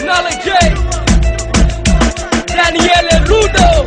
Nolly J Daniel Rudo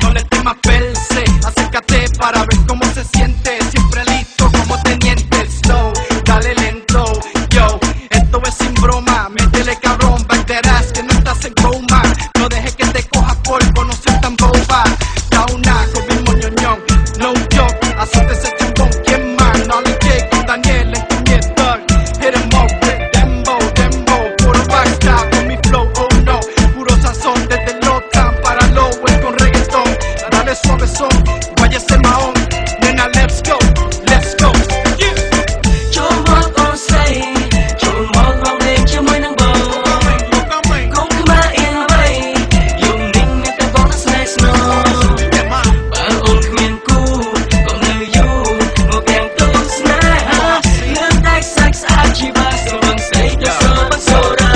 No le temas verse, acércate para ver cómo se siente. Siempre listo como teniente. Slow, dale lento, yo, esto es sin broma. Métele cabrón, back that ass, que no estás en coma. No dejes que te coja polvo, no seas tan boba. Da una con mi moñoñón, no joke, hacerte ese chambón. ¿Quién más? Nolly J con Daniel en tu thug. Hit em up with dembo, dembo. Puro backstab con mi flow, oh no. Puro sazón desde el low-time para low. Dale suave son, vaya ese maón, nena, let's go, let's go.ចូលមកអូនស្រីចូលមកមកលេងជាមួយនឹងបងកុំខ្មាស់អៀនអ្វីយំនឹងតែបងស្នេហ៍ស្នូបើអូនគ្មានគូកុំនៅយូរមកទាំងទូស្នេហាលឿនតែសាច់ស្អាតជីវ៉ាស្រវឹងស្រីទៅសើមិនសូរ៉ា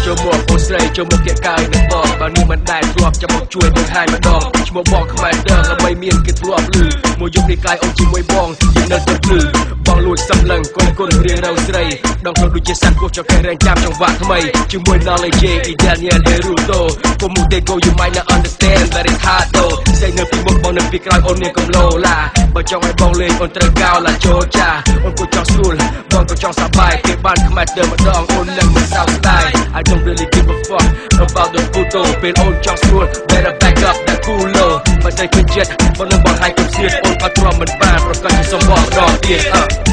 ចូលមកអូនស្រីចូលមកកែកាយនឹងបងបើនេះមិនដែលធ្លាប់ចាំមកជួយទៅហាយម្ដងឈ្មោះបងខ្មែរដើរដើម្បីមានគេធ្លាប់លឺមួយយប់នេះកាយអូនជាមួយបងយើងនៅទៅភ្លឺបងលួចសំឡឹងគុនរៀងរៅស្រីដងខ្លួនដូចជាសត្វគោះចកេះរែងចាំចង្វាក់ថ្មីជាមួយ Nolly J Daniel Rudo កុំមុខទេ go you might not understand that it's hard though ស្អីនៅពីមុខបងនៅពីក្រោយអូនមានកំឡូឡាបើចង់ឲ្យបងលេងអូនត្រូវកោឡាចូលចាអូនក៏ចង់ស្រួលបងក៏ចង់សប្បាយគេបានខ្មែរដើរម្ដងអូននឹងមិនសោកស្ដាយ I don't really give a fuck about the photo ពេលអូនចង់ស្រួល better back up that cool low បើតែពេញចិត្តបងនឹងបងឲ្យគ្រប់សៀតអូនអត់ទ្រាំមិនបានប្រកាសជាសុំបងម្ដងទៀត